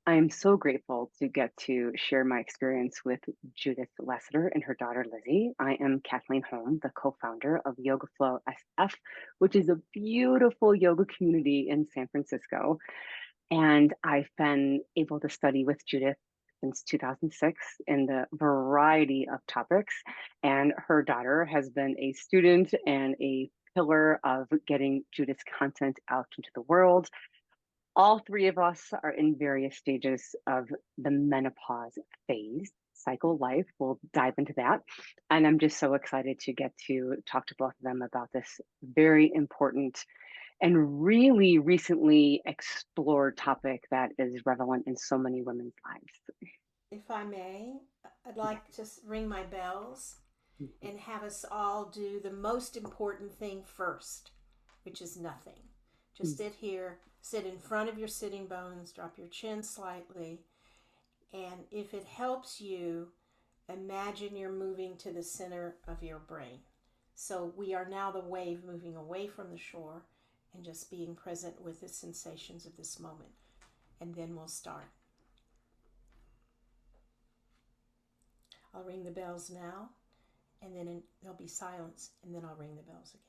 I am so grateful to get to share my experience with Judith Lessiter and her daughter Lizzie. I am Kathleen Holm, the co-founder of Yoga Flow SF, which is a beautiful yoga community in San Francisco. And I've been able to study with Judith since 2006 in the variety of topics. And her daughter has been a student and a pillar of getting Judith's content out into the world. All three of us are in various stages of the menopause phase, cycle life. We'll dive into that. And I'm just so excited to get to talk to both of them about this very important and really recently explored topic that is relevant in so many women's lives. If I may, I'd Yeah. like to ring my bells and have us all do the most important thing first, which is nothing. Just sit here, sit in front of your sitting bones, drop your chin slightly, and if it helps you, imagine you're moving to the center of your brain. So we are now the wave moving away from the shore and just being present with the sensations of this moment. And then we'll start. I'll ring the bells now, and then there'll be silence, and then I'll ring the bells again.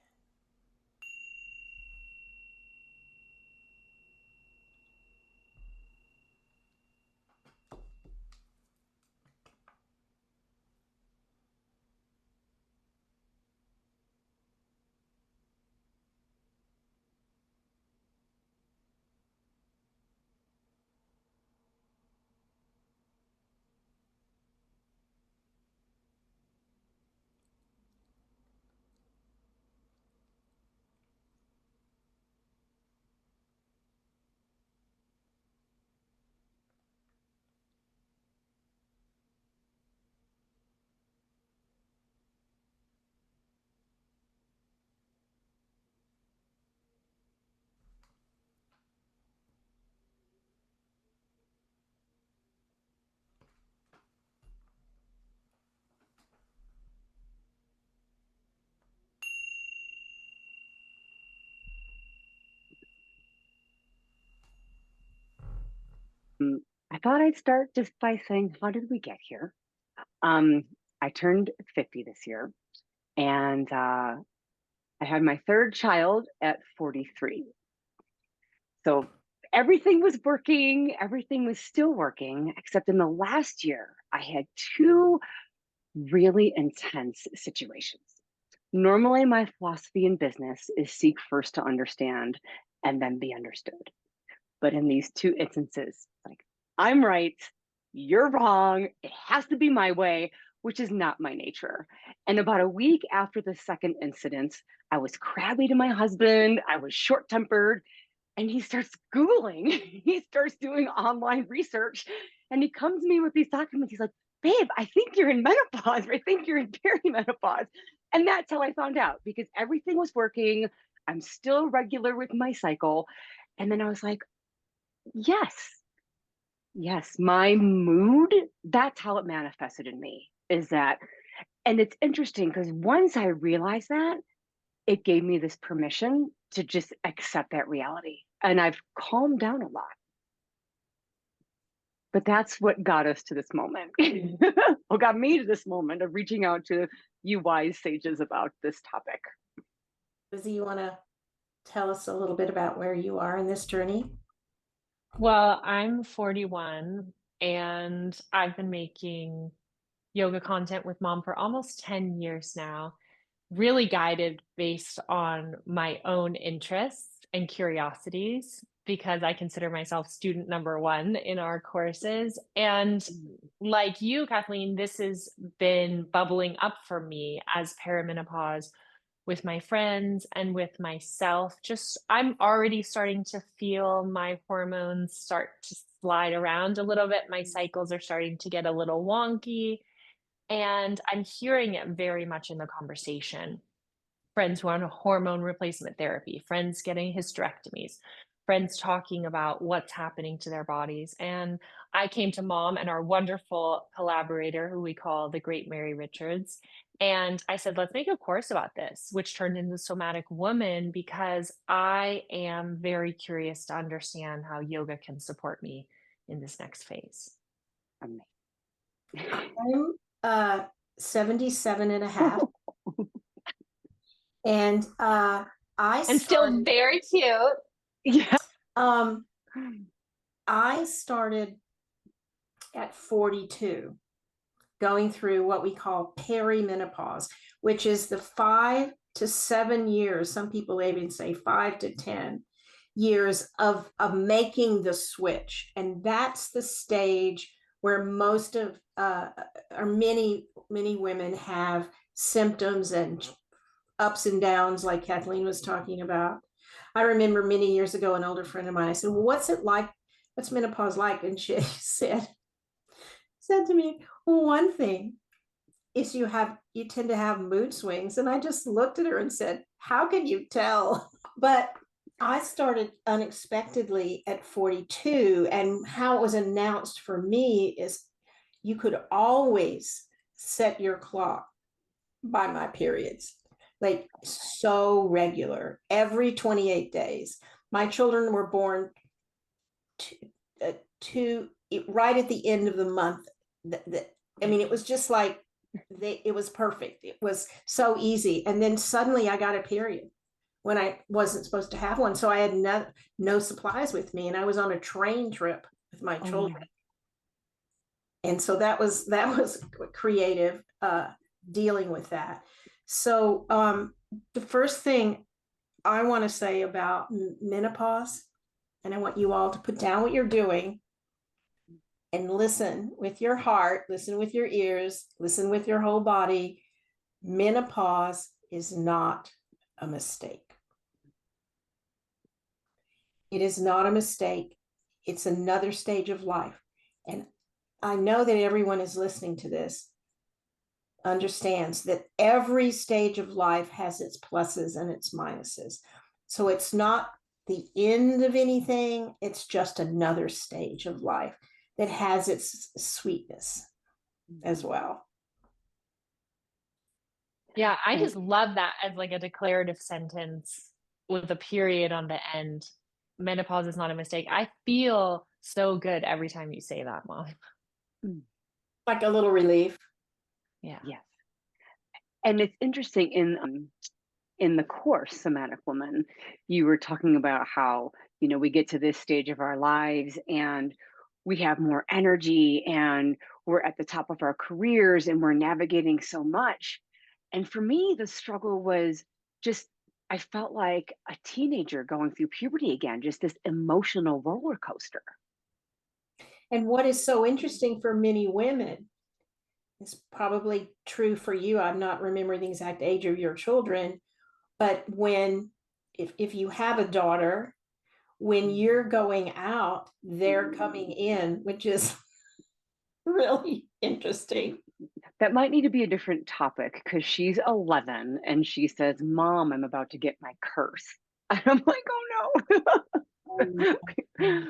I thought I'd start just by saying, how did we get here? Um, I turned 50 this year, and I had my third child at 43. So everything was working, everything was still working, except in the last year, I had two really intense situations. Normally, my philosophy in business is seek first to understand and then be understood. But in these two instances, like, I'm right, you're wrong, it has to be my way, which is not my nature. And about a week after the second incident, I was crabby to my husband, I was short tempered, and he starts Googling, he starts doing online research, and he comes to me with these documents. He's like, babe, I think you're in menopause, or I think you're in perimenopause. And that's how I found out because everything was working. I'm still regular with my cycle. And then I was like, yes, yes, my mood, that's how it manifested in me. Is that, and it's interesting because once I realized that, it gave me this permission to just accept that reality. And I've calmed down a lot. But that's what got us to this moment. What got me to this moment of reaching out to you wise sages about this topic. Lizzie, you want to tell us a little bit about where you are in this journey? Well, I'm 41 and I've been making yoga content with mom for almost 10 years now, really guided based on my own interests and curiosities because I consider myself student number one in our courses. And like you, Kathleen, this has been bubbling up for me as perimenopause with my friends and with myself. Just, I'm already starting to feel my hormones start to slide around a little bit. My cycles are starting to get a little wonky. And I'm hearing it very much in the conversation. Friends who are on hormone replacement therapy, friends getting hysterectomies, friends talking about what's happening to their bodies. And I came to mom and our wonderful collaborator, who we call the Great Mary Richards. And I said, let's make a course about this, which turned into Somatic Woman because I am very curious to understand how yoga can support me in this next phase? I'm 77 and a half. And I And still very cute. Yeah. I started at 42, going through what we call perimenopause, which is the 5 to 7 years, some people even say 5 to 10 years of making the switch. And that's the stage where most of or many women have symptoms and ups and downs, like Kathleen was talking about. I remember many years ago, an older friend of mine, I said, well, what's it like? What's menopause like? And she said to me, well, one thing is you tend to have mood swings. And I just looked at her and said, how can you tell? But I started unexpectedly at 42, and how it was announced for me is you could always set your clock by my periods, like so regular, every 28 days. My children were born right at the end of the month. I mean, it was just like it was perfect. It was so easy. And then suddenly I got a period when I wasn't supposed to have one. So I had no supplies with me, and I was on a train trip with my children. And so that was creative, dealing with that. So the first thing I want to say about menopause, and I want you all to put down what you're doing and listen with your heart, listen with your ears, listen with your whole body. Menopause is not a mistake. It is not a mistake. It's another stage of life. And I know that everyone is listening to this understands that every stage of life has its pluses and its minuses. So it's not the end of anything. It's just another stage of life that has its sweetness as well. Yeah, I just love that as like a declarative sentence with a period on the end. Menopause is not a mistake. I feel so good every time you say that, Mom. Like a little relief. Yeah. Yes. And it's interesting in the course, Somatic Woman, you were talking about how, we get to this stage of our lives and we have more energy and we're at the top of our careers and we're navigating so much. And for me, the struggle was just, I felt like a teenager going through puberty again, just this emotional roller coaster. And what is so interesting for many women, it's probably true for you, I'm not remembering the exact age of your children, but if you have a daughter, when you're going out, they're coming in, which is really interesting. That might need to be a different topic because she's 11 and she says, Mom, I'm about to get my curse. And I'm like, oh no. Yes.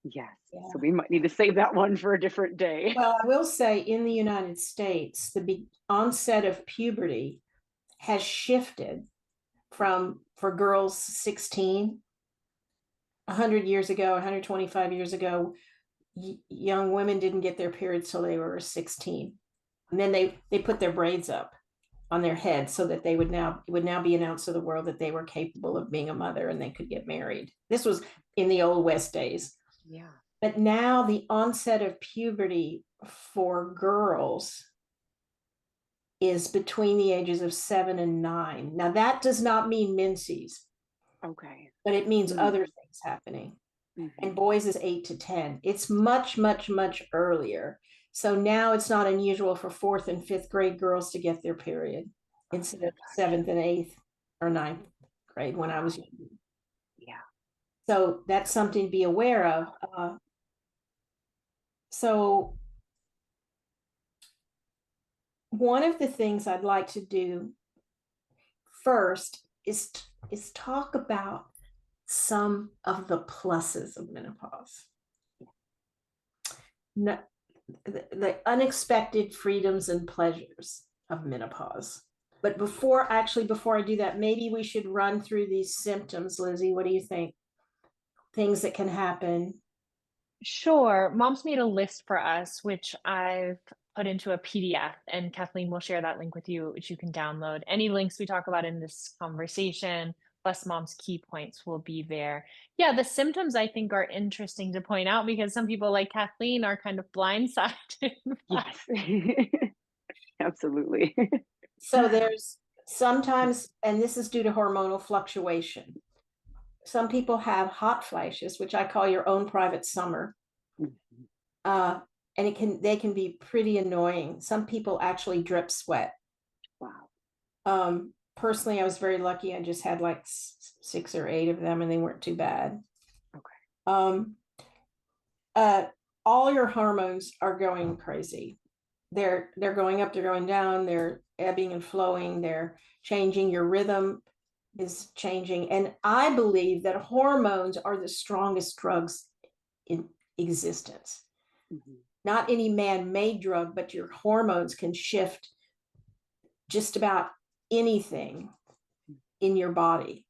Yeah. So we might need to save that one for a different day. Well, I will say in the United States, the onset of puberty has shifted from, for girls 16, 100 years ago, 125 years ago, young women didn't get their periods till they were 16. And then they put their braids up on their head so that it would now be announced to the world that they were capable of being a mother and they could get married. This was in the old West days. Yeah. But now the onset of puberty for girls is between the ages of 7 and 9. Now that does not mean menses. Okay. But it means other things happening. And boys is 8 to 10. It's much, much, much earlier. So now it's not unusual for 4th and 5th grade girls to get their period instead of 7th and 8th or 9th grade when I was young. Yeah. So that's something to be aware of. So one of the things I'd like to do first is talk about some of the pluses of menopause. The unexpected freedoms and pleasures of menopause. But before I do that, maybe we should run through these symptoms. Lizzie, what do you think? Things that can happen. Sure. Mom's made a list for us, which I've put into a PDF, and Kathleen will share that link with you, which you can download. Any links we talk about in this conversation, plus mom's key points, will be there. Yeah, the symptoms I think are interesting to point out because some people, like Kathleen, are kind of blindsided. Yes, absolutely. So there's sometimes, and this is due to hormonal fluctuation. Some people have hot flashes, which I call your own private summer. Mhm. And they can be pretty annoying. Some people actually drip sweat. Wow. Personally, I was very lucky. I just had like 6 or 8 of them, and they weren't too bad. Okay. Um, all your hormones are going crazy. They're going up, they're going down, they're ebbing and flowing, they're changing. Your rhythm is changing, and I believe that hormones are the strongest drugs in existence. Mhm. Not any man-made drug, but your hormones can shift just about anything in your body.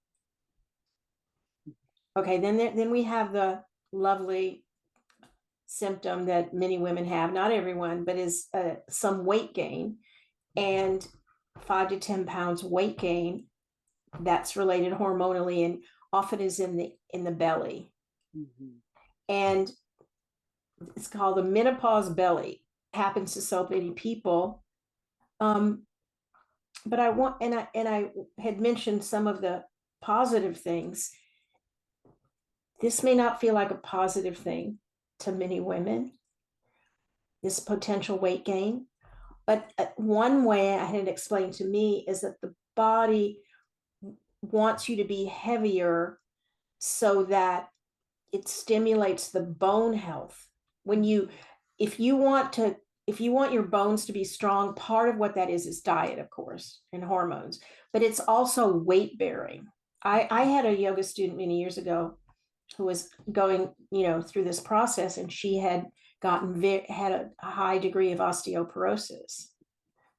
Okay, then we have the lovely symptom that many women have, not everyone, but is some weight gain, and 5 to 10 pounds weight gain that's related hormonally and often is in the belly. Mhm. And it's called the menopause belly. It happens to so many people. But I had mentioned some of the positive things. This may not feel like a positive thing to many women, this potential weight gain. But one way I had it explained to me is that the body wants you to be heavier so that it stimulates the bone health. If you want your bones to be strong, part of what that is diet, of course, and hormones, but it's also weight bearing. I had a yoga student many years ago who was going, through this process, and she had had a high degree of osteoporosis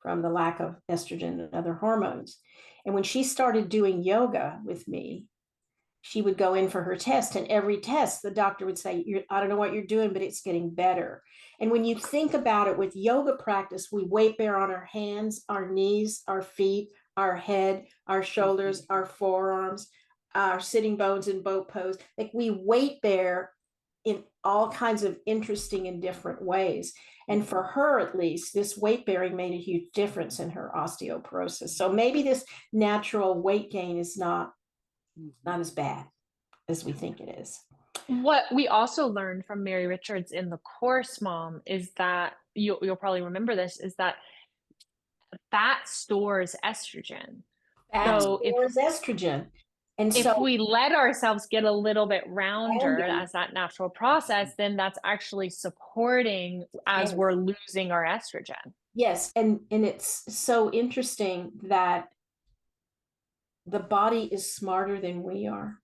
from the lack of estrogen and other hormones. And when she started doing yoga with me, she would go in for her test, and every test the doctor would say, I don't know what you're doing, but it's getting better. And when you think about it, with yoga practice, we weight bear on our hands, our knees, our feet, our head, our shoulders, our forearms, our sitting bones in boat pose. Like, we weight bear in all kinds of interesting and different ways. And for her, at least, this weight bearing made a huge difference in her osteoporosis. So maybe this natural weight gain is not as bad as we think it is. What we also learned from Mary Richards in the course, Mom, is that you'll probably remember this, is that fat stores estrogen. Fat So stores estrogen. And if so we let ourselves get a little bit rounder rounding, as that natural process, then that's actually supporting as yes, we're losing our estrogen. yes. And it's so interesting that the body is smarter than we are.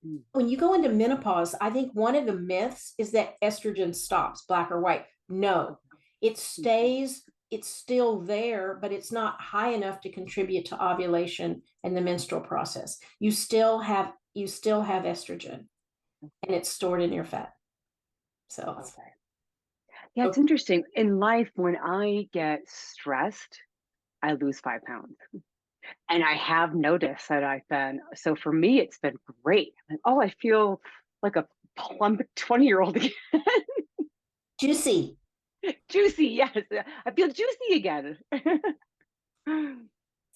Mhm. When you go into menopause, I think one of the myths is that estrogen stops, black or white. No, it stays, it's still there, but it's not high enough to contribute to ovulation and the menstrual process. You still have estrogen, and it's stored in your fat. So Okay. Yeah, it's interesting. In life, when I get stressed, I lose 5 pounds. And I have noticed that so for me, it's been great. Like, oh, I feel like a plump 20-year-old again. juicy. Juicy, yes. I feel juicy again.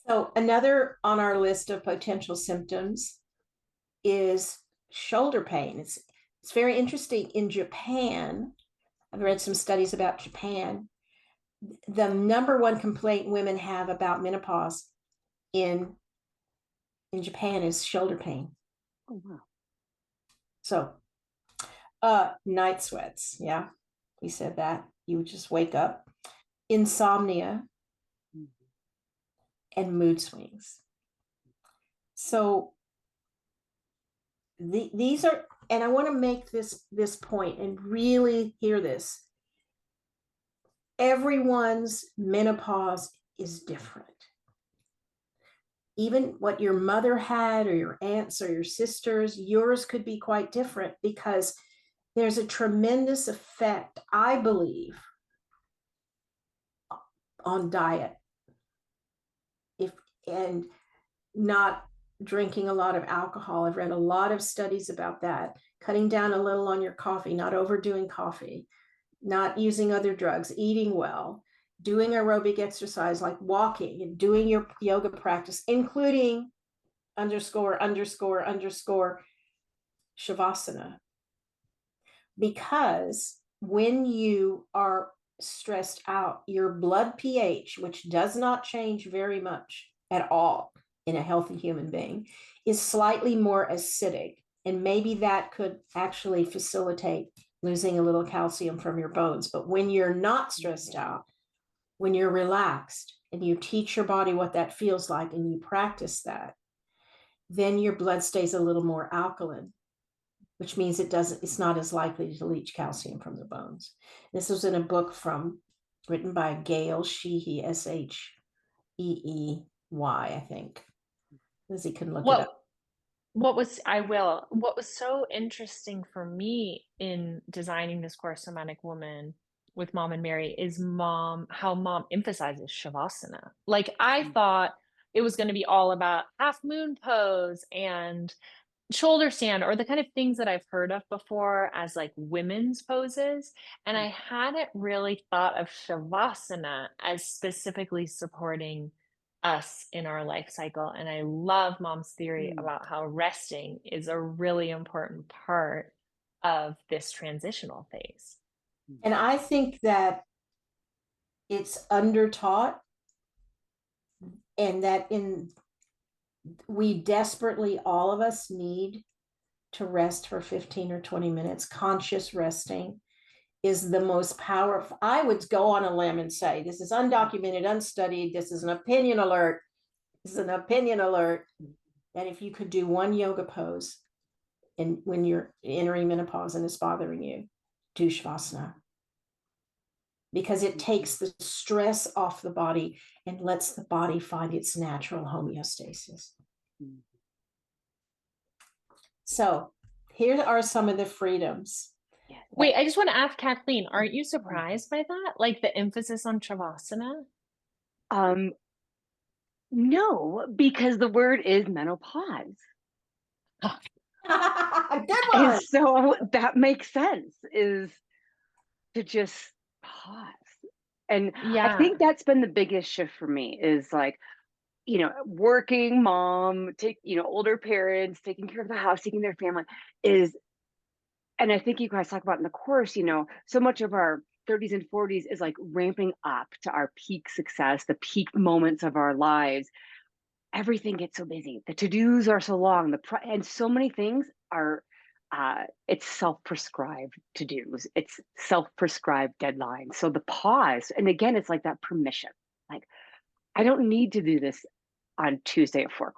So another on our list of potential symptoms is shoulder pain. It's very interesting. In Japan, I've read some studies about Japan. The number one complaint women have about menopause in Japan is shoulder pain. Oh, wow. So night sweats, yeah, we said that. You would just wake up. Insomnia and mood swings. So these are, and I want to make this point and really hear this. Everyone's menopause is different. Even what your mother had, or your aunts or your sisters, yours could be quite different, because there's a tremendous effect, I believe, on diet. If and not drinking a lot of alcohol. I've read a lot of studies about that. Cutting down a little on your coffee, not overdoing coffee, not using other drugs, eating well, doing aerobic exercise like walking and doing your yoga practice, including underscore, underscore, underscore Shavasana. Because when you are stressed out, your blood pH, which does not change very much at all in a healthy human being, is slightly more acidic. And maybe that could actually facilitate losing a little calcium from your bones. But when you're not stressed out, when you're relaxed and you teach your body what that feels like and you practice that, then your blood stays a little more alkaline, which means it's not as likely to leach calcium from the bones. This was in a book written by Gail Sheehy, Sheeey, I think. Lizzie can look it up. What was so interesting for me in designing this course, Somatic Woman, with Mom and Mary, is how Mom emphasizes Shavasana. Like, I thought it was going to be all about half moon pose and shoulder stand, or the kind of things that I've heard of before as like women's poses. And I hadn't really thought of Shavasana as specifically supporting us in our life cycle. And I love Mom's theory about how resting is a really important part of this transitional phase. And I think that it's undertaught, and that we desperately, all of us, need to rest for 15 or 20 minutes. Conscious resting is the most powerful. I would go on a limb and say, this is undocumented, unstudied. This is an opinion alert. This is an opinion alert. That if you could do one yoga pose, and when you're entering menopause and it's bothering you, do Shavasana. Because it takes the stress off the body and lets the body find its natural homeostasis. So here are some of the freedoms. Wait, I just want to ask Kathleen, aren't you surprised by that? Like the emphasis on Shavasana? No, because the word is menopause. Good one. And so that makes sense, is to just pause. And I think that's been the biggest shift for me, is like, working mom, older parents, taking care of the house, taking their family and I think you guys talk about in the course, so much of our 30s and 40s is like ramping up to our peak success, the peak moments of our lives. Everything gets so busy. The to-dos are so long. And so many things are, it's self-prescribed to-dos. It's self-prescribed deadlines. So the pause, and again, it's like that permission. Like, I don't need to do this on Tuesday at 4:00.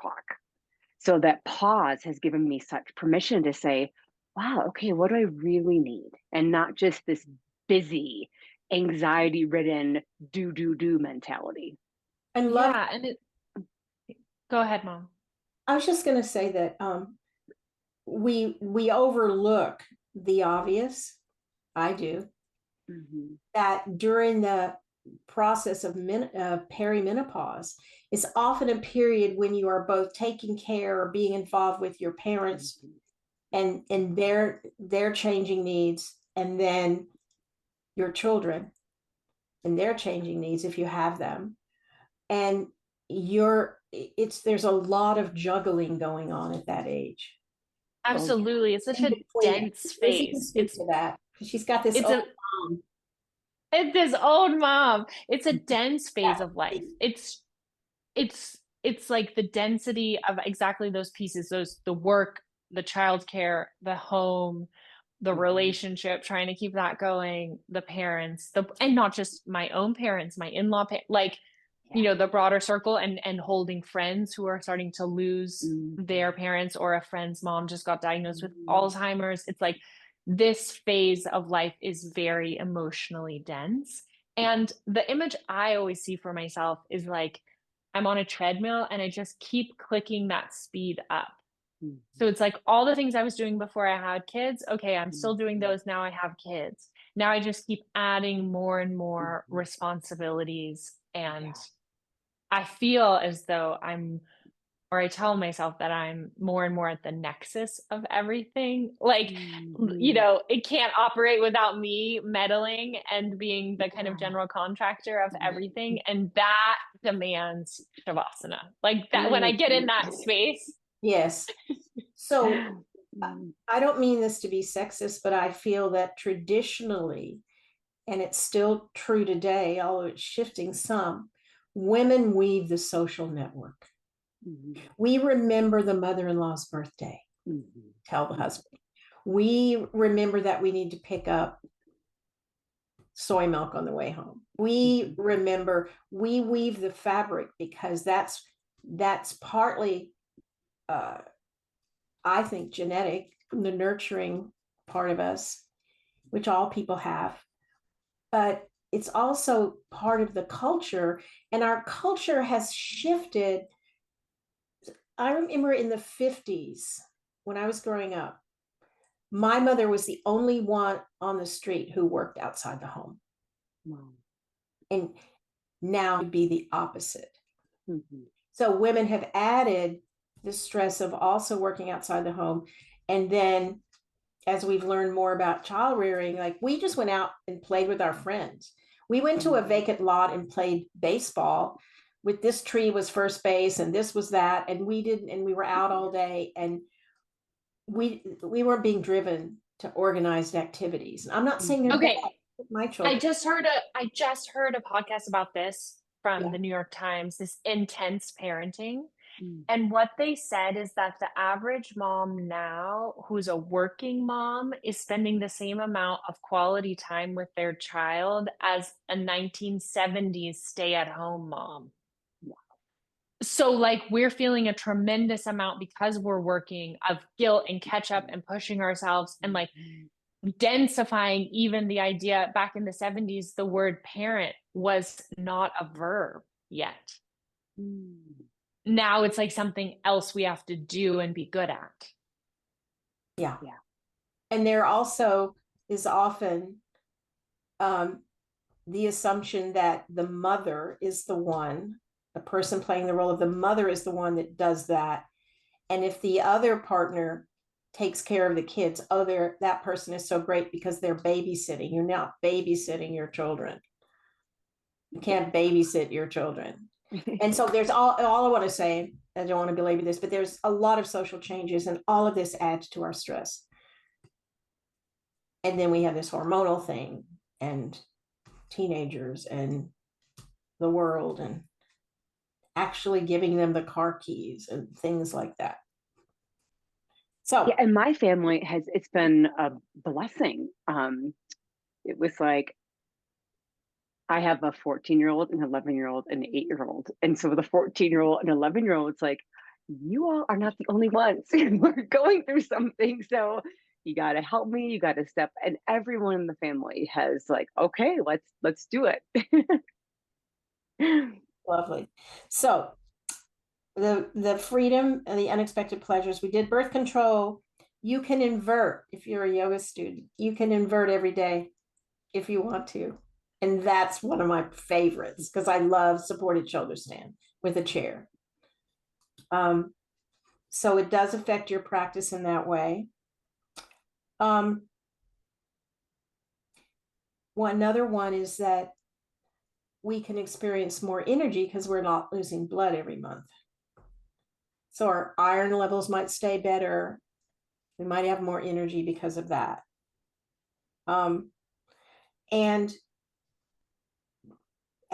So that pause has given me such permission to say, wow, okay, what do I really need? And not just this busy, anxiety-ridden do mentality. And go ahead, Mom. I was just going to say that we overlook the obvious. I do. That during the process of perimenopause is often a period when you are both taking care or being involved with your parents and their changing needs, and then your children and their changing needs if you have them. And there's a lot of juggling going on at that age. Absolutely. It's such a dense phase. It's to that. She's got this old mom. It's this old mom. It's a dense phase of life. It's like the density of exactly those pieces, the work, the childcare, the home, the relationship, trying to keep that going, the parents, and not just my own parents, my in-law, the broader circle, and holding friends who are starting to lose their parents, or a friend's mom just got diagnosed with Alzheimer's. It's like this phase of life is very emotionally dense. And the image I always see for myself is like I'm on a treadmill and I just keep clicking that speed up. So it's like all the things I was doing before I had kids. Okay, I'm still doing those now I have kids. Now I just keep adding more and more responsibilities. And I feel as though I tell myself that I'm more and more at the nexus of everything. Like, it can't operate without me meddling and being the kind of general contractor of everything. And that demands Shavasana. Like that, when I get in that space. Yes. So I don't mean this to be sexist, but I feel that traditionally, and it's still true today, although it's shifting some, women weave the social network. We remember the mother-in-law's birthday, tell the husband. We remember that we need to pick up soy milk on the way home. We remember, we weave the fabric because that's partly, I think, genetic, the nurturing part of us, which all people have. But it's also part of the culture, and our culture has shifted. I remember in the 50s, when I was growing up, my mother was the only one on the street who worked outside the home. Wow. And now it'd be the opposite. So women have added the stress of also working outside the home. And then as we've learned more about child rearing, like we just went out and played with our friends. We went to a vacant lot and played baseball with this tree was first base and this was that. And we were out all day, and we weren't being driven to organized activities. And I'm not saying they're Okay. bad. My children. I just heard a podcast about this from the New York Times, this intense parenting. And what they said is that the average mom now, who's a working mom, is spending the same amount of quality time with their child as a 1970s stay-at-home mom. Wow. So like we're feeling a tremendous amount because we're working of guilt and catch up and pushing ourselves and like densifying even the idea. Back in the 70s, the word parent was not a verb yet. Now it's like something else we have to do and be good at. Yeah. And there also is often the assumption that the mother is the person playing the role of the mother is the one that does that. And if the other partner takes care of the kids, that person is so great because they're babysitting. You're not babysitting your children. You can't babysit your children. And so there's all I want to say, I don't want to belabor this, but there's a lot of social changes, and all of this adds to our stress. And then we have this hormonal thing and teenagers and the world and actually giving them the car keys and things like that. So yeah, and my family it's been a blessing. It was like I have a 14-year-old, an 11-year-old, and an 8-year-old. And so the 14-year-old and 11-year-old, it's like, you all are not the only ones. We're going through something. So you got to help me. You got to step. And everyone in the family has like, okay, let's do it. Lovely. So the freedom and the unexpected pleasures. We did birth control. You can invert if you're a yoga student. You can invert every day if you want to. And that's one of my favorites because I love supported shoulder stand with a chair. So it does affect your practice in that way. Another one is that we can experience more energy because we're not losing blood every month. So our iron levels might stay better. We might have more energy because of that. And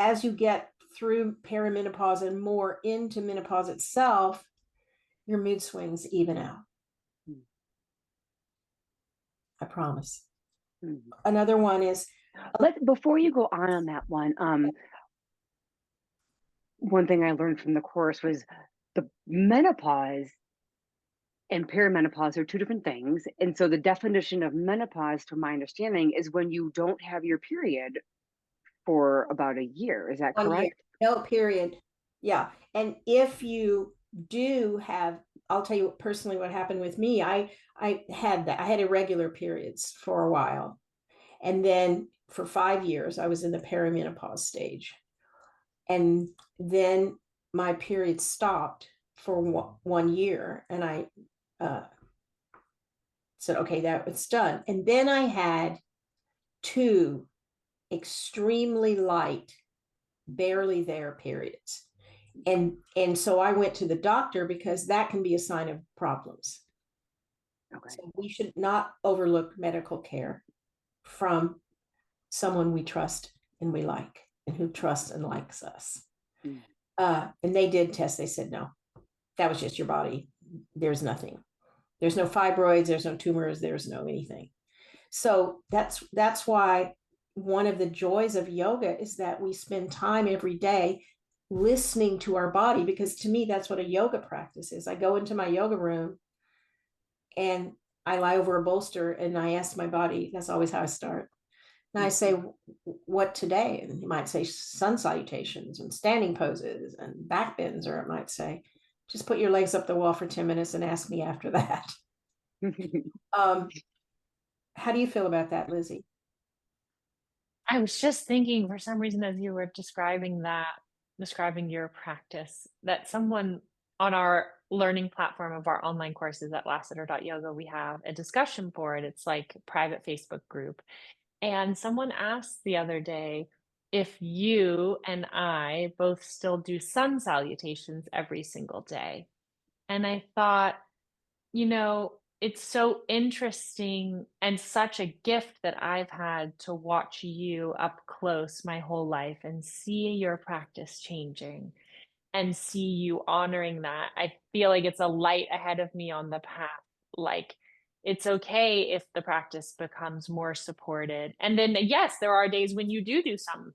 as you get through perimenopause and more into menopause itself, your mood swings even out. I promise. Another one is before you go on that one thing I learned from the course was the menopause and perimenopause are two different things. And so the definition of menopause, to my understanding, is when you don't have your period for about a year. Is that 1 year? correct? No period. Yeah. And if you do have I'll tell you personally what happened with me. I had that. I had irregular periods for a while. And then for 5 years, I was in the perimenopause stage. And then my period stopped for 1 year. And I uh, said, okay, that was done. And then I had two extremely light, barely there periods. And so I went to the doctor because that can be a sign of problems. Okay. So we should not overlook medical care from someone we trust and we like and who trusts and likes us. Mm. And they did test. They said, no, that was just your body. There's nothing. There's no fibroids. There's no tumors. There's no anything. So that's why one of the joys of yoga is that we spend time every day listening to our body, because to me, that's what a yoga practice is. I go into my yoga room and I lie over a bolster and I ask my body, that's always how I start. And I say, what today? And you might say sun salutations and standing poses and back bends, or it might say, just put your legs up the wall for 10 minutes and ask me after that. How do you feel about that, Lizzie? I was just thinking for some reason as you were describing your practice, that someone on our learning platform of our online courses at Lassiter.yoga, we have a discussion board. It's like a private Facebook group. And someone asked the other day if you and I both still do sun salutations every single day. And I thought, it's so interesting and such a gift that I've had to watch you up close my whole life and see your practice changing and see you honoring that. I feel like it's a light ahead of me on the path. Like, it's okay if the practice becomes more supported. And then, yes, there are days when you do some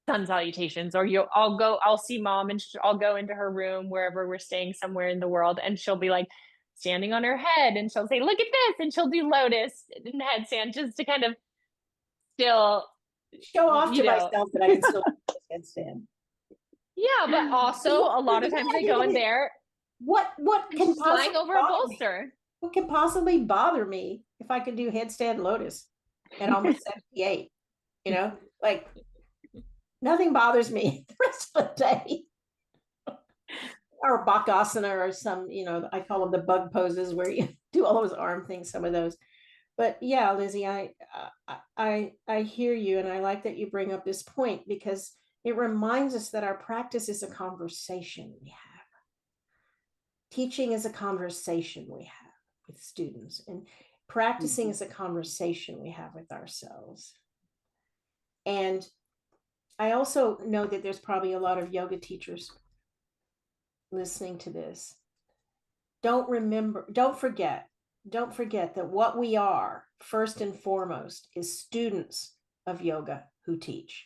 sun salutations, or I'll see mom and I'll go into her room wherever we're staying somewhere in the world, and she'll be like standing on her head and she'll say, look at this. And she'll do lotus and headstand just to kind of still, Show off you to know, myself that I can still headstand. yeah, but also a lot of times I go in there What can just lying possibly over a bother me? bolster. What can possibly bother me if I could do headstand lotus at almost 78? Like nothing bothers me the rest of the day. Or bakasana or some, I call them the bug poses where you do all those arm things, some of those. But yeah, Lizzie, I hear you, and I like that you bring up this point, because it reminds us that our practice is a conversation we have. Teaching is a conversation we have with students, and practicing is a conversation we have with ourselves. And I also know that there's probably a lot of yoga teachers listening to this. Don't forget that what we are, first and foremost, is students of yoga who teach.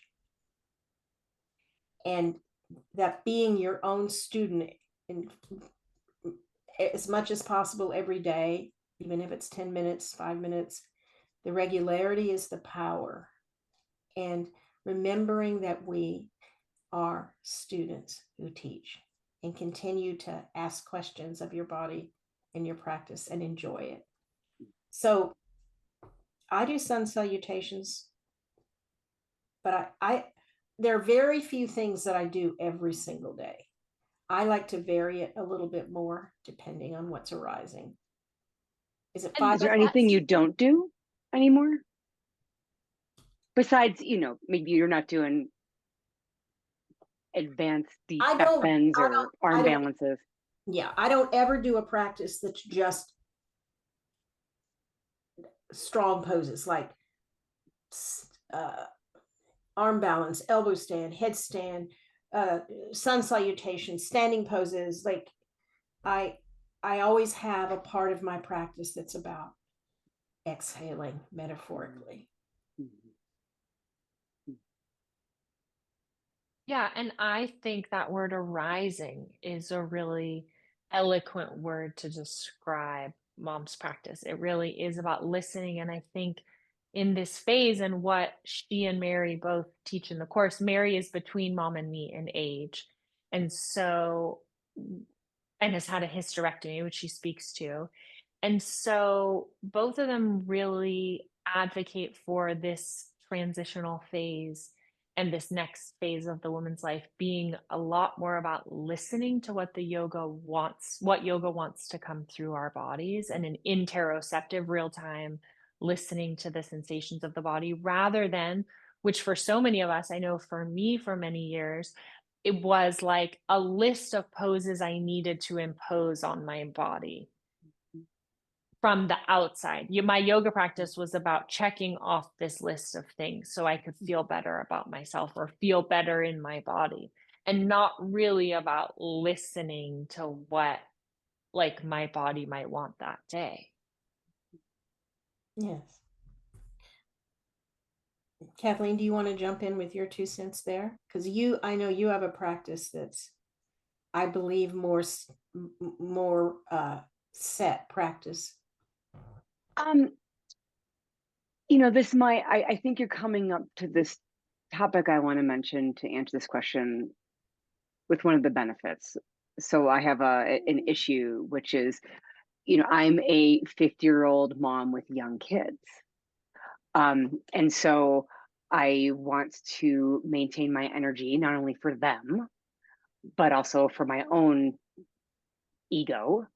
And that being your own student in as much as possible every day, even if it's 10 minutes, 5 minutes, the regularity is the power. And remembering that we are students who teach, and continue to ask questions of your body and your practice and enjoy it. So I do sun salutations, but I there are very few things that I do every single day. I like to vary it a little bit more depending on what's arising. Is it And Is 5 there o'clock? anything you don't do anymore? Besides, maybe you're not doing advanced deep I back don't, bends I or don't, arm I don't, balances. yeah, I don't ever do a practice that's just strong poses like uh, arm balance, elbow stand, headstand, sun salutation, standing poses. Like I I always have a part of my practice that's about exhaling metaphorically. Yeah, and I think that word arising is a really eloquent word to describe mom's practice. It really is about listening. And I think in this phase, and what she and Mary both teach in the course, Mary is between mom and me in age. And so and has had a hysterectomy, which she speaks to. And so both of them really advocate for this transitional phase and this next phase of the woman's life being a lot more about listening to what yoga wants to come through our bodies, and an interoceptive real time listening to the sensations of the body, rather than, which for so many of us, I know for me for many years, it was like a list of poses I needed to impose on my body from the outside. My yoga practice was about checking off this list of things so I could feel better about myself or feel better in my body, and not really about listening to what like my body might want that day. Yes. Kathleen, do you want to jump in with your 2 cents there? Because I know you have a practice that's, I believe, more set practice. I think you're coming up to this topic I want to mention to answer this question with one of the benefits. So I have an issue, which is, I'm a 50-year-old mom with young kids. And so I want to maintain my energy, not only for them, but also for my own ego.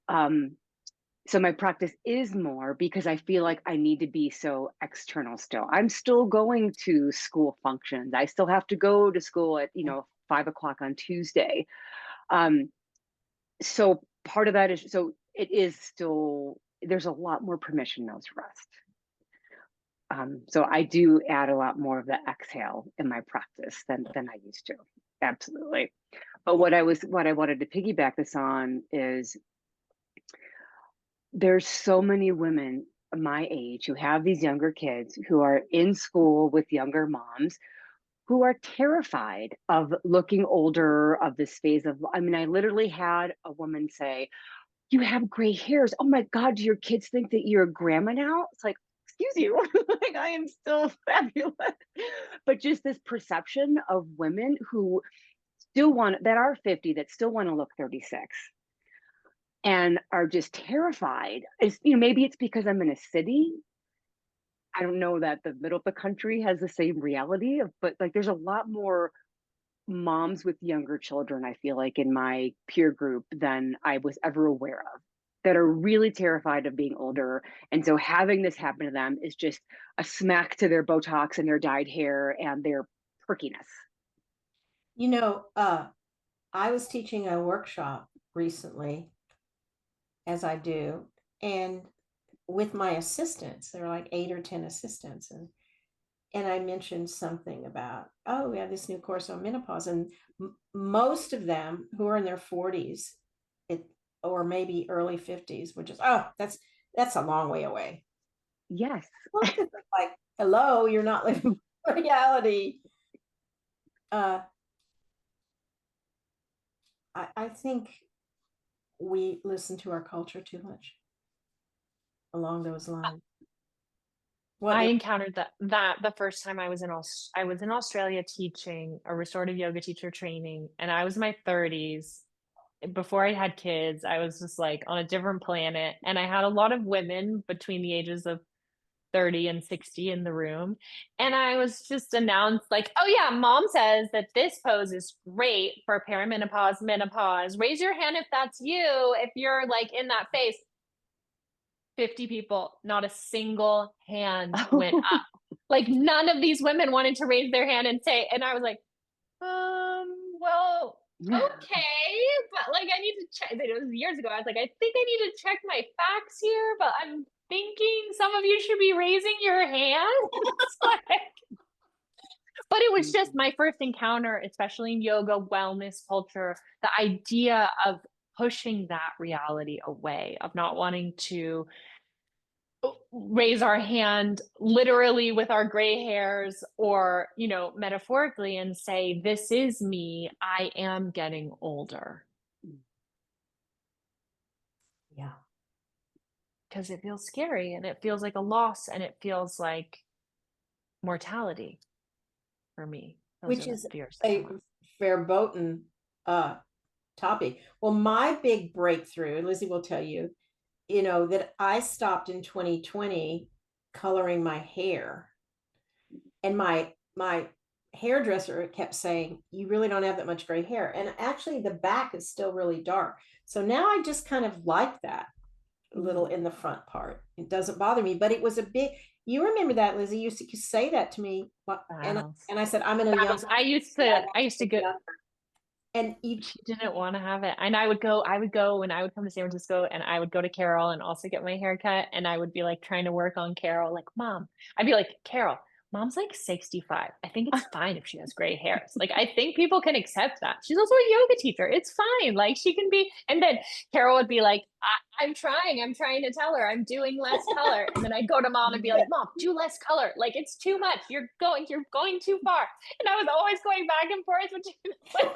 So my practice is more because I feel like I need to be so external still. I'm still going to school functions. I still have to go to school at, 5 o'clock on Tuesday. So part of that is, so it is still, there's a lot more permission now to rest. So I do add a lot more of the exhale in my practice than I used to. Absolutely. But what I wanted to piggyback this on is there's so many women my age who have these younger kids who are in school with younger moms who are terrified of looking older, of this phase of, I mean, I literally had a woman say, "You have gray hairs. Oh my God, do your kids think that you're a grandma now?" It's like, excuse you, like I am still fabulous. But just this perception of women who that are 50, that still want to look 36 and are just terrified. Maybe it's because I'm in a city. I don't know that the middle of the country has the same reality but like there's a lot more moms with younger children, I feel like, in my peer group than I was ever aware of, that are really terrified of being older. And so having this happen to them is just a smack to their Botox and their dyed hair and their perkiness. I was teaching a workshop recently, as I do, and with my assistants, there are like 8 or 10 assistants, and I mentioned something about, oh, we have this new course on menopause, and most of them who are in their 40s, or maybe early 50s, would just, oh, that's a long way away. Yes. Like, hello, you're not living reality. I think we listen to our culture too much along those lines. I encountered that the first time I was in Australia teaching a restorative yoga teacher training, and I was in my 30s. Before I had kids, I was just like on a different planet, and I had a lot of women between the ages of 30 and 60 in the room, and I was just announced like, "Oh yeah, mom says that this pose is great for perimenopause, menopause. Raise your hand if that's you, if you're like in that phase." 50 people, not a single hand went up. Like none of these women wanted to raise their hand and say, and I was like, well, okay, but like I need to check. It was years ago. I was like, I think I need to check my facts here, but I'm thinking some of you should be raising your hand. But it was just my first encounter, especially in yoga, wellness culture, the idea of pushing that reality away, of not wanting to raise our hand literally with our gray hairs, or metaphorically, and say, this is me, I am getting older. Yeah, because it feels scary, and it feels like a loss, and it feels like mortality for me. Those which are the is fears a verboten topic. Well, my big breakthrough, and Lizzie will tell you, that I stopped in 2020 coloring my hair. And my hairdresser kept saying, you really don't have that much gray hair. And actually the back is still really dark. So now I just kind of like that little in the front part. It doesn't bother me, but it was a big, you remember that, Lizzie, you used to say that to me. Wow. And I said, I'm in a young, I used to go, and you, she didn't want to have it. And I would go when I would come to San Francisco, and I would go to Carol and also get my hair cut. And I would be like trying to work on Carol, like, Mom, I'd be like, Carol, Mom's like 65. I think it's fine if she has gray hairs. Like, I think people can accept that. She's also a yoga teacher. It's fine. Like, she can be. And then Carol would be like, I'm trying to tell her I'm doing less color. And then I'd go to Mom and be like, Mom, do less color. Like, it's too much. You're going too far. And I was always going back and forth, which is like,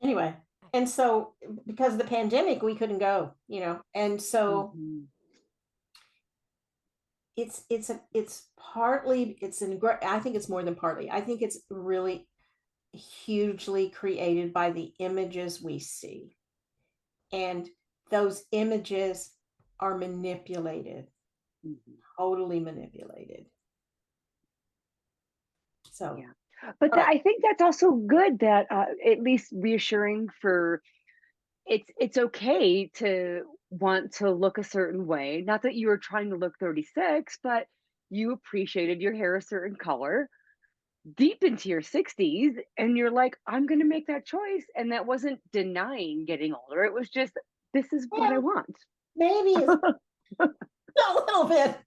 anyway, and so because of the pandemic, we couldn't go, and so it's partly, I think it's more than partly. I think it's really hugely created by the images we see. And those images are manipulated, totally manipulated. So, yeah. But I think that's also good, that at least reassuring for it's okay to want to look a certain way. Not that you were trying to look 36, but you appreciated your hair a certain color deep into your 60s, and you're like, I'm going to make that choice. And that wasn't denying getting older. It was just, this is what I want. Maybe a little bit.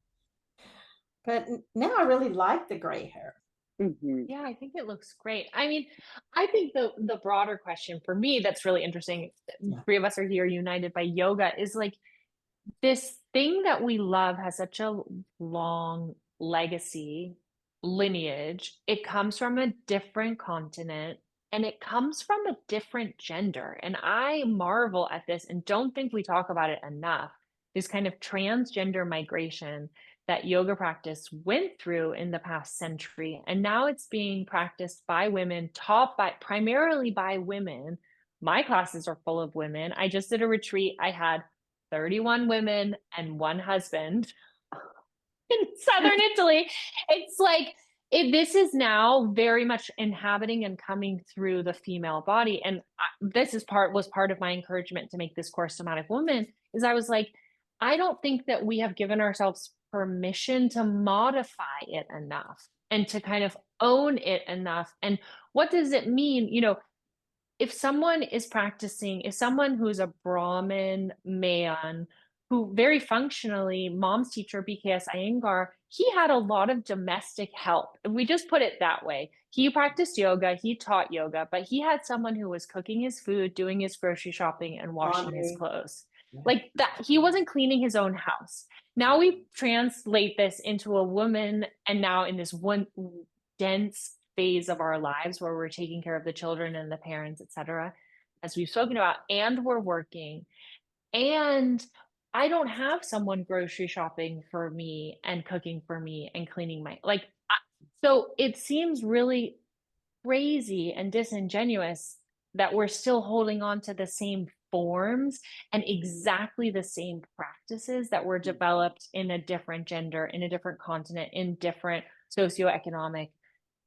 But now I really like the gray hair. Yeah, I think it looks great. I mean, I think the broader question for me that's really interesting, three of us are here united by yoga, is like, this thing that we love has such a long legacy, lineage. It comes from a different continent, and it comes from a different gender. And I marvel at this and don't think we talk about it enough. This kind of transgender migration that yoga practice went through in the past century. And now it's being practiced by women, taught primarily by women. My classes are full of women. I just did a retreat. I had 31 women and one husband in southern Italy. It's like, this is now very much inhabiting and coming through the female body. And this was part of my encouragement to make this course Somatic Woman, is I was like, I don't think that we have given ourselves permission to modify it enough and to kind of own it enough. And what does it mean? If someone who's a Brahmin man, who very functionally, Mom's teacher, BKS Iyengar, he had a lot of domestic help. We just put it that way. He practiced yoga, he taught yoga, but he had someone who was cooking his food, doing his grocery shopping, and washing his clothes. Like that, he wasn't cleaning his own house. Now we translate this into a woman, and now in this one dense phase of our lives where we're taking care of the children and the parents, etc., as we've spoken about, and we're working, and I don't have someone grocery shopping for me and cooking for me and cleaning so it seems really crazy and disingenuous that we're still holding on to the same forms and exactly the same practices that were developed in a different gender, in a different continent, in different socioeconomic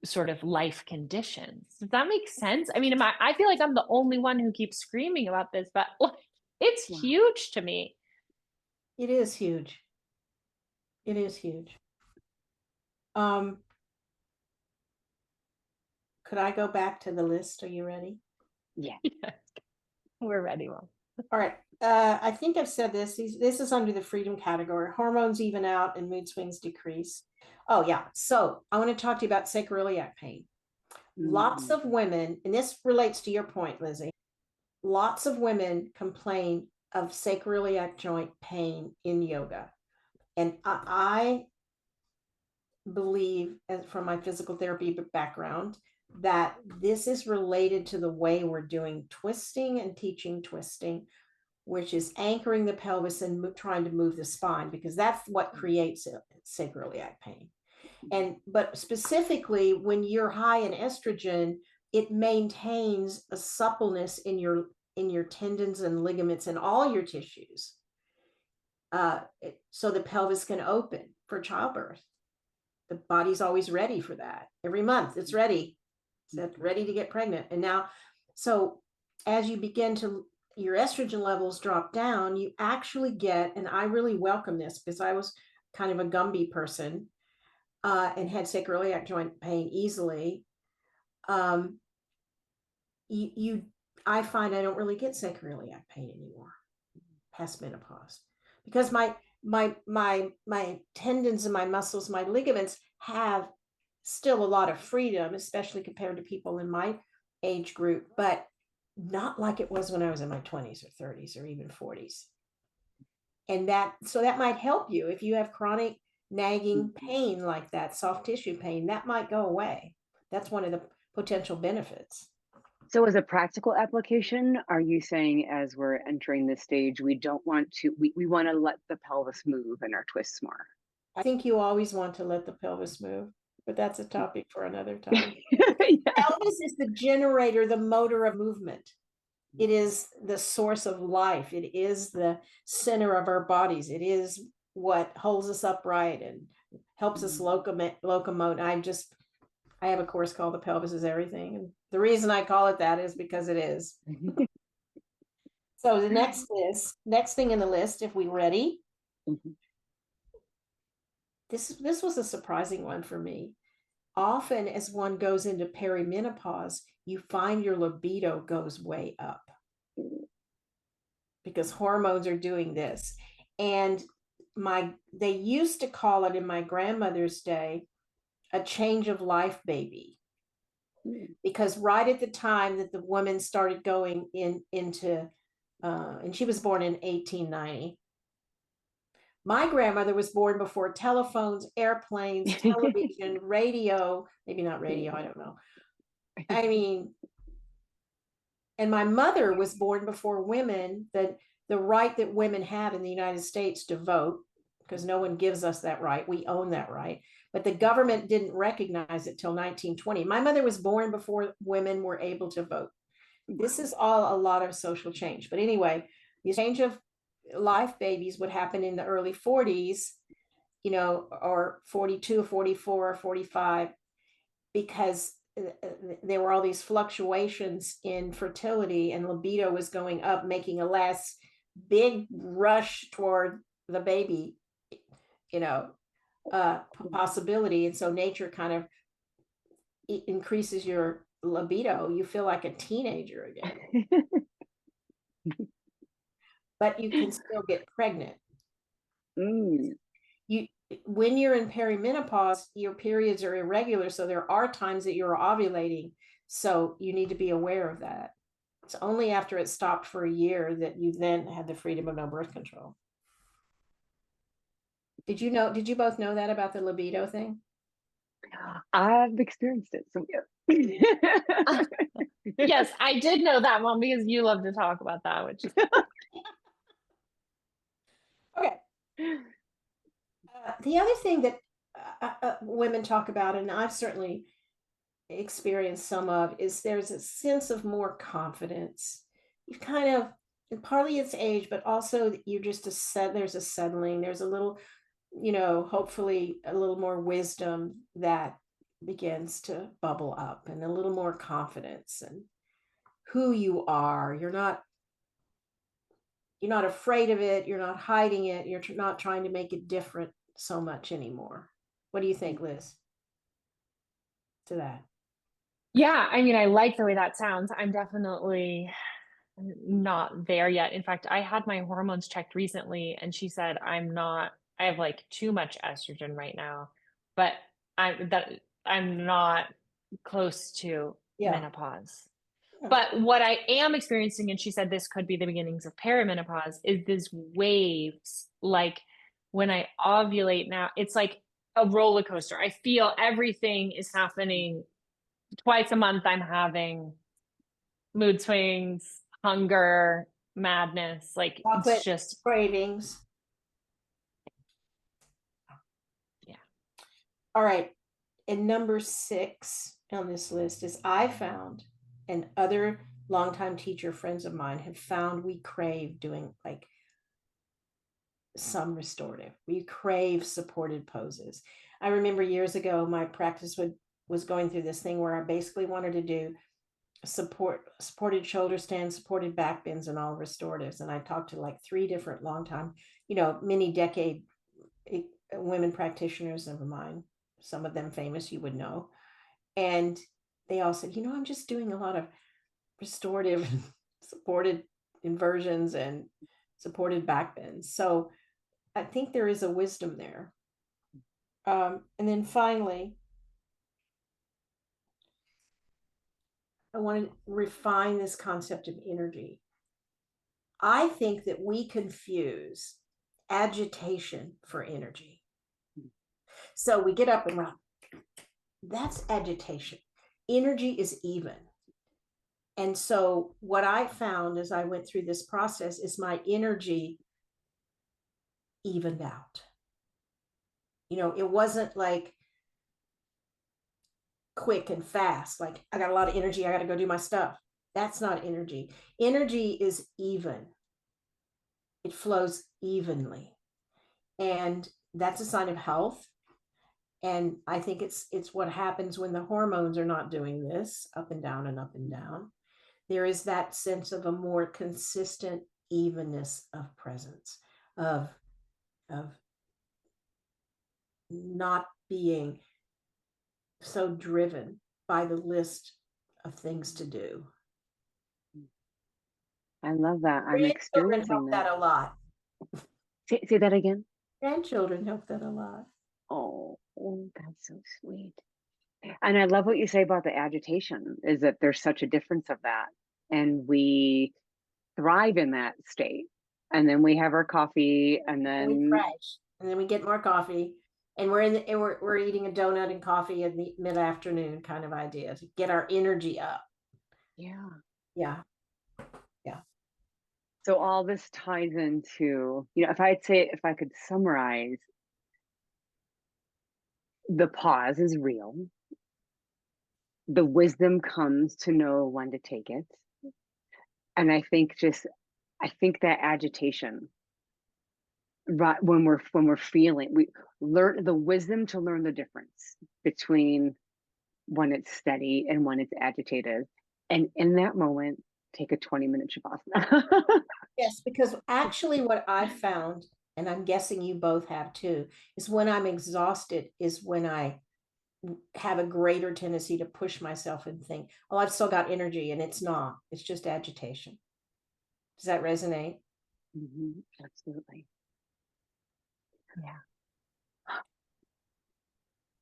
sort of life conditions. Does that make sense? I mean, I feel like I'm the only one who keeps screaming about this, but it's huge to me. It is huge. It is huge. Could I go back to the list? Are you ready? Yeah. We're ready, Mom. All right. I think I've said this. This is under the freedom category. Hormones even out and mood swings decrease. Oh, yeah. So I want to talk to you about sacroiliac pain. Lots of women, and this relates to your point, Lizzie, lots of women complain of sacroiliac joint pain in yoga. And I believe, from my physical therapy background, that this is related to the way we're doing twisting and teaching twisting, which is anchoring the pelvis and trying to move the spine, because that's what creates sacroiliac pain. But specifically, when you're high in estrogen, it maintains a suppleness in your tendons and ligaments and all your tissues. So the pelvis can open for childbirth. The body's always ready for that. Every month it's ready. It's ready to get pregnant. And now, so as you begin to, your estrogen levels drop down, you actually get, and I really welcome this because I was kind of a Gumby person and had sacroiliac joint pain easily. I find I don't really get sacroiliac pain anymore past menopause because my tendons and my muscles, my ligaments have still a lot of freedom, especially compared to people in my age group, but not like it was when I was in my 20s or 30s or even 40s. And that might help you if you have chronic nagging pain like that, soft tissue pain, that might go away. That's one of the potential benefits. So as a practical application, are you saying as we're entering this stage, we don't want to, we want to let the pelvis move and our twists more? I think you always want to let the pelvis move, but that's a topic for another time. Yes. Pelvis is the generator, the motor of movement. It is the source of life. It is the center of our bodies. It is what holds us upright and helps us locomote. I have a course called The Pelvis is Everything. And the reason I call it that is because it is. So the next thing in the list, if we're ready. This was a surprising one for me. Often as one goes into perimenopause, you find your libido goes way up because hormones are doing this. And they used to call it in my grandmother's day a change of life baby, because right at the time that the woman started going into and she was born in 1890. My grandmother was born before telephones, airplanes, television, radio, maybe not radio, I don't know. I mean, and my mother was born before women, that the right that women have in the United States to vote, because no one gives us that right. We own that right. But the government didn't recognize it till 1920. My mother was born before women were able to vote. This is all a lot of social change. But anyway, the change of life babies would happen in the early 40s, or 42, 44, 45, because there were all these fluctuations in fertility and libido was going up, making a last big rush toward the baby, possibility. And so nature kind of increases your libido. You feel like a teenager again. But you can still get pregnant. When you're in perimenopause, your periods are irregular, so there are times that you're ovulating, so you need to be aware of that. It's only after it stopped for a year that you then had the freedom of no birth control. Did you both know that about the libido thing? I've experienced it, so yeah. Yes, I did know that one because you love to talk about that, which is okay. The other thing that women talk about, and I've certainly experienced some of, is there's a sense of more confidence. You kind of, and partly it's age, but also you're just there's a settling, there's a little, hopefully a little more wisdom that begins to bubble up, and a little more confidence and who you are. You're not afraid of it. You're not hiding it. You're not trying to make it different so much anymore. What do you think, Liz, to that? Yeah, I mean, I like the way that sounds. I'm definitely not there yet. In fact, I had my hormones checked recently and she said I have like too much estrogen right now, but I'm not close to menopause. Yeah. But what I am experiencing, and she said this could be the beginnings of perimenopause, is this waves. Like when I ovulate now, it's like a roller coaster. I feel everything is happening twice a month. I'm having mood swings, hunger, madness. Like Chocolate it's just cravings. Yeah. All right. And number 6, on this list is I found, and other longtime teacher friends of mine have found, we crave doing like some restorative. We crave supported poses. I remember years ago, my practice was going through this thing where I basically wanted to do supported shoulder stands, supported back bends, and all restoratives. And I talked to like 3 different longtime, many decade women practitioners of mine, some of them famous, you would know. And they all said, I'm just doing a lot of restorative supported inversions and supported back bends. So I think there is a wisdom there. And then finally, I want to refine this concept of energy. I think that we confuse agitation for energy. So we get up and run. That's agitation. Energy is even. And so what I found as I went through this process is my energy evened out. It wasn't like quick and fast, like I got a lot of energy, I got to go do my stuff. That's not energy. Energy is even. It flows evenly. And that's a sign of health. And I think it's what happens when the hormones are not doing this, up and down and up and down. There is that sense of a more consistent evenness of presence, of not being so driven by the list of things to do. I love that. I'm Grandchildren experiencing help that a lot. Say that again. Grandchildren help that a lot. Oh, that's so sweet. And I love what you say about the agitation, is that there's such a difference of that. And we thrive in that state. And then we have our coffee and And we then crash, and then we get more coffee, and we're eating a donut and coffee in the mid-afternoon kind of idea to get our energy up. yeah. Yeah. So all this ties into, if I could summarize, the pause is real. The wisdom comes to know when to take it. And I think that agitation, right, when we're feeling, we learn the wisdom to learn the difference between when it's steady and when it's agitated. And in that moment, take a 20-minute shavasana. Yes, because actually what I found, and I'm guessing you both have too, is when I'm exhausted is when I have a greater tendency to push myself and think, oh, I've still got energy, and it's not. It's just agitation. Does that resonate? Absolutely. Yeah.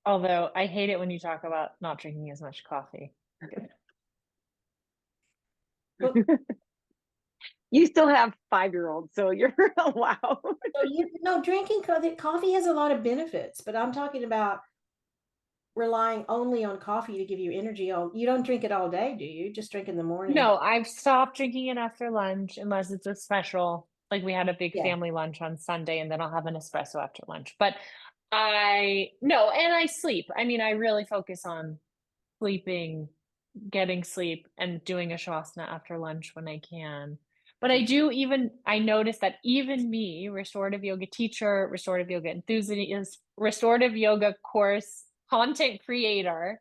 Although I hate it when you talk about not drinking as much coffee. You still have 5-year-olds, so you're allowed. So drinking coffee has a lot of benefits, but I'm talking about relying only on coffee to give you energy. You don't drink it all day, do you? Just drink in the morning. No, I've stopped drinking it after lunch unless it's a special. Like we had a big Yeah. family lunch on Sunday, and then I'll have an espresso after lunch. But and I sleep. I mean, I really focus on sleeping, getting sleep, and doing a shavasana after lunch when I can. But I notice that even me, restorative yoga teacher, restorative yoga enthusiast, restorative yoga course content creator,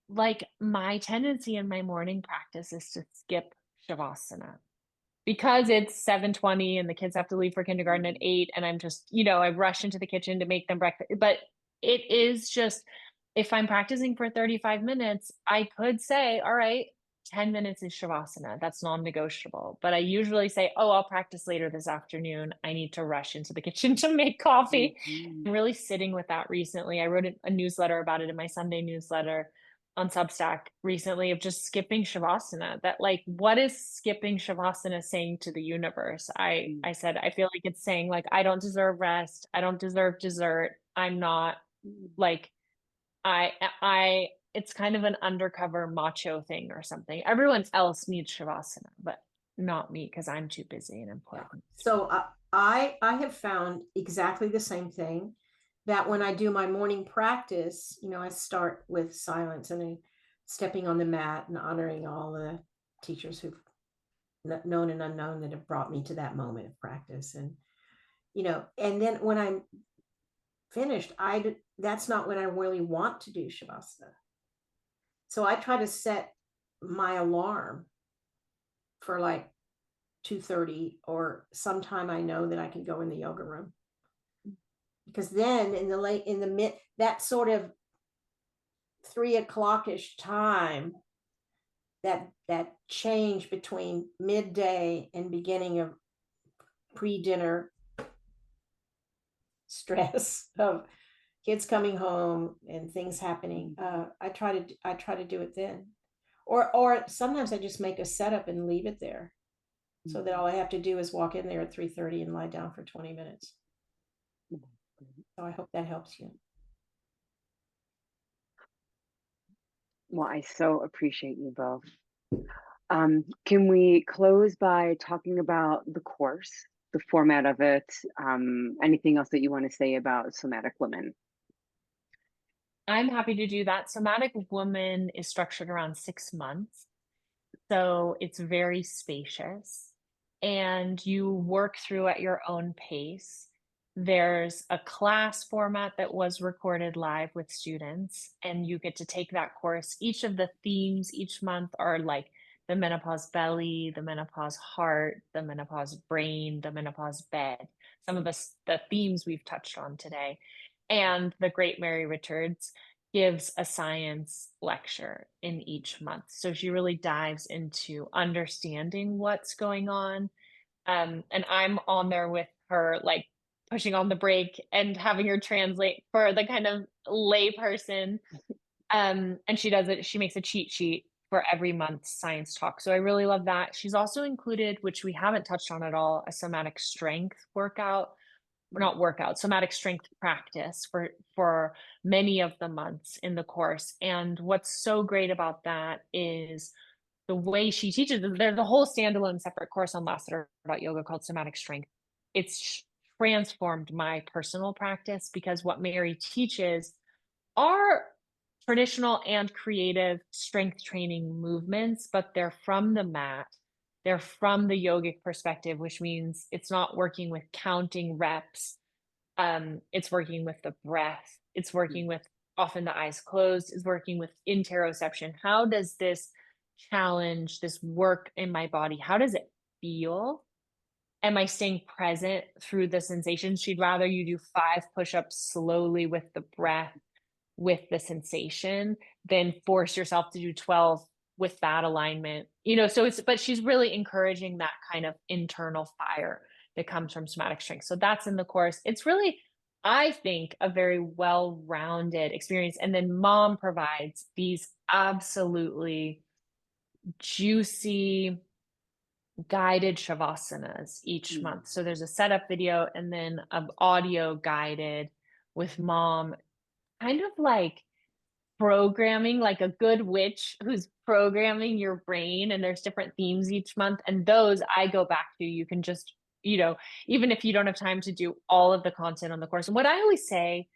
like my tendency in my morning practice is to skip shavasana because it's 7:20 and the kids have to leave for kindergarten at 8, and I'm just, I rush into the kitchen to make them breakfast. But it is just, if I'm practicing for 35 minutes, I could say, all right, 10 minutes is shavasana. That's non-negotiable. But I usually say, oh, I'll practice later this afternoon. I need to rush into the kitchen to make coffee. I'm really sitting with that recently. I wrote a newsletter about it in my Sunday newsletter on Substack recently, of just skipping shavasana. That, like, what is skipping shavasana saying to the universe? I said, I feel like it's saying, like, I don't deserve rest. I don't deserve dessert. I'm not like, it's kind of an undercover macho thing or something. Everyone else needs shavasana, but not me, because I'm too busy and important. So I have found exactly the same thing, that when I do my morning practice, I start with silence, and stepping on the mat and honoring all the teachers who've known and unknown that have brought me to that moment of practice. And, and then when I'm finished, that's not when I really want to do Shavasana. So I try to set my alarm for like 2:30 or sometime I know that I can go in the yoga room. Because then in the mid, that sort of 3 o'clock-ish time, that change between midday and beginning of pre-dinner stress of kids coming home and things happening, I try to do it then, or sometimes I just make a setup and leave it there, so that all I have to do is walk in there at 3:30 and lie down for 20 minutes. So I hope that helps you. Well, I so appreciate you both. Can we close by talking about the course, the format of it? Anything else that you want to say about Somatic Women? I'm happy to do that. Somatic Woman is structured around 6 months. So it's very spacious and you work through at your own pace. There's a class format that was recorded live with students, and you get to take that course. Each of the themes each month are like the menopause belly, the menopause heart, the menopause brain, the menopause bed. Some of the themes we've touched on today. And the great Mary Richards gives a science lecture in each month. So she really dives into understanding what's going on. And I'm on there with her, like pushing on the brake and having her translate for the kind of lay person. And she makes a cheat sheet for every month's science talk. So I really love that. She's also included, which we haven't touched on at all, a somatic strength workout, or not workout, somatic strength practice for many of the months in the course. And what's so great about that is the way she teaches. There's a whole standalone separate course on Last Letter about yoga called Somatic Strength. It's transformed my personal practice because what Mary teaches are traditional and creative strength training movements, but they're from the mat. They're from the yogic perspective, which means it's not working with counting reps. It's working with the breath. It's working with often the eyes closed. It's working with interoception. How does this challenge, this work in my body? How does it feel? Am I staying present through the sensations? She'd rather you do 5 push-ups slowly with the breath, with the sensation, than force yourself to do 12 with that alignment. But she's really encouraging that kind of internal fire that comes from somatic strength. So that's in the course. It's really, I think, a very well-rounded experience. And then Mom provides these absolutely juicy guided shavasanas each month. So there's a setup video and then an audio guided with Mom, kind of like programming, like a good witch who's programming your brain. And there's different themes each month. And those I go back to. You can just, even if you don't have time to do all of the content on the course. And what I always say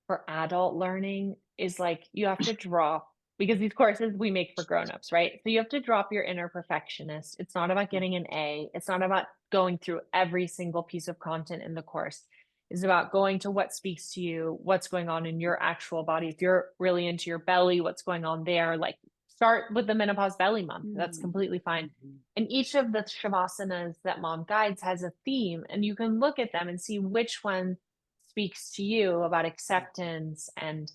for adult learning is like, you have to drop, because these courses we make for grown-ups, right? So you have to drop your inner perfectionist. It's not about getting an A. It's not about going through every single piece of content in the course. It's about going to what speaks to you, what's going on in your actual body. If you're really into your belly, what's going on there? Like, start with the menopause belly month. That's completely fine. And each of the shavasanas that Mom guides has a theme, and you can look at them and see which one speaks to you about acceptance and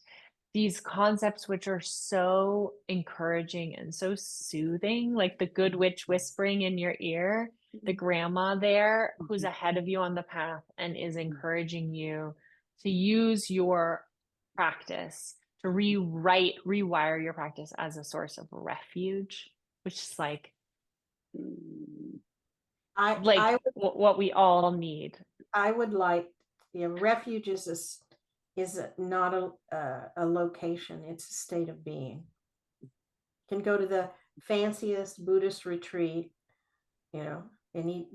these concepts, which are so encouraging and so soothing, like the good witch whispering in your ear, the grandma there who's ahead of you on the path and is encouraging you to use your practice to rewire your practice as a source of refuge, which is like what we all need. I would like, refuge is not a location. It's a state of being. You can go to the fanciest Buddhist retreat, and eat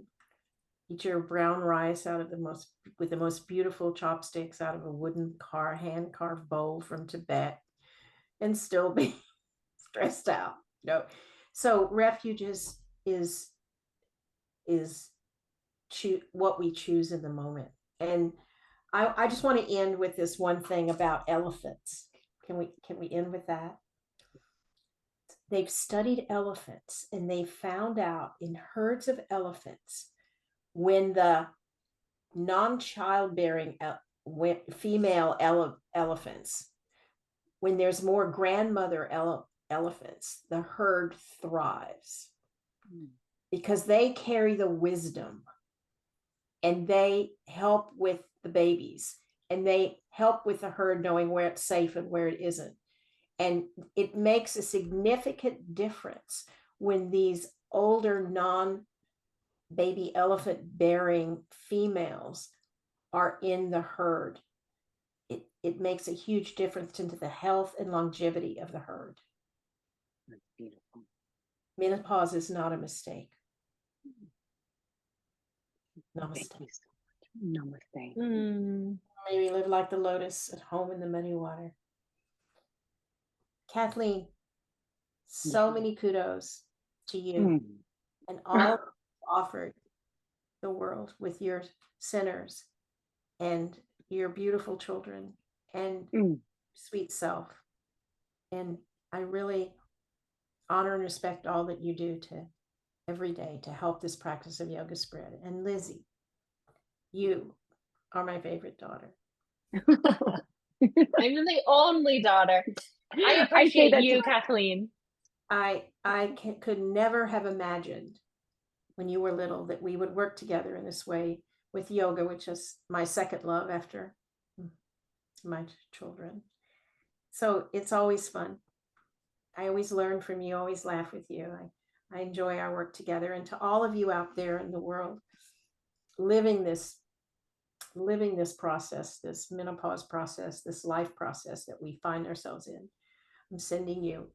your brown rice with the most beautiful chopsticks out of a wooden hand carved bowl from Tibet, and still be stressed out. No. So refuges is what we choose in the moment. And I just want to end with this one thing about elephants. Can we end with that? They've studied elephants and they found out in herds of elephants when the non-childbearing female elephants, when there's more grandmother elephants, the herd thrives because they carry the wisdom and they help with the babies and they help with the herd knowing where it's safe and where it isn't. And it makes a significant difference when these older non-baby elephant bearing females are in the herd. It makes a huge difference into the health and longevity of the herd. That's beautiful. Menopause is not a mistake. Namaste. Thank you so much. Namaste. May we live like the lotus at home in the muddy water. Kathleen, so many kudos to you and all offered the world with your sinners and your beautiful children and sweet self. And I really honor and respect all that you do to every day to help this practice of yoga spread. And Lizzie, you are my favorite daughter. I'm the only daughter. I appreciate you, Kathleen. I could never have imagined when you were little that we would work together in this way with yoga, which is my second love after my children. So it's always fun. I always learn from you, always laugh with you. I enjoy our work together. And to all of you out there in the world living this process, this menopause process, this life process that we find ourselves in, I'm sending you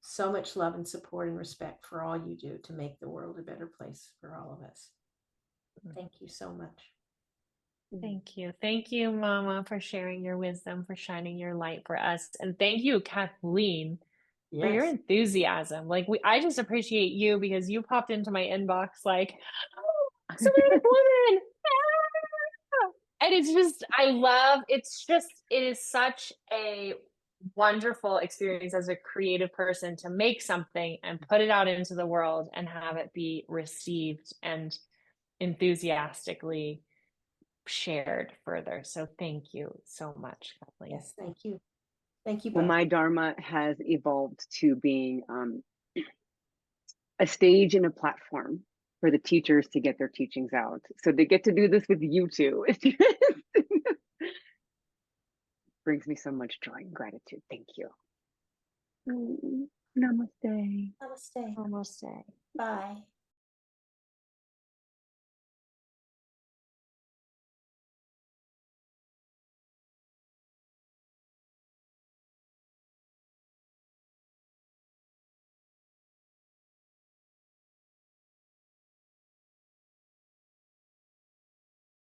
so much love and support and respect for all you do to make the world a better place for all of us. Thank you so much. Thank you. Thank you, Mama, for sharing your wisdom, for shining your light for us. And thank you, Kathleen, for your enthusiasm. Like I just appreciate you because you popped into my inbox like, oh, Somatic woman. And it's just, it is such a wonderful experience as a creative person to make something and put it out into the world and have it be received and enthusiastically shared further. So thank you so much, Kathleen. Yes, thank you. Thank you both. Well, my Dharma has evolved to being a stage and a platform for the teachers to get their teachings out. So they get to do this with you two. Brings me so much joy and gratitude. Thank you. Namaste. Namaste. Namaste. Bye.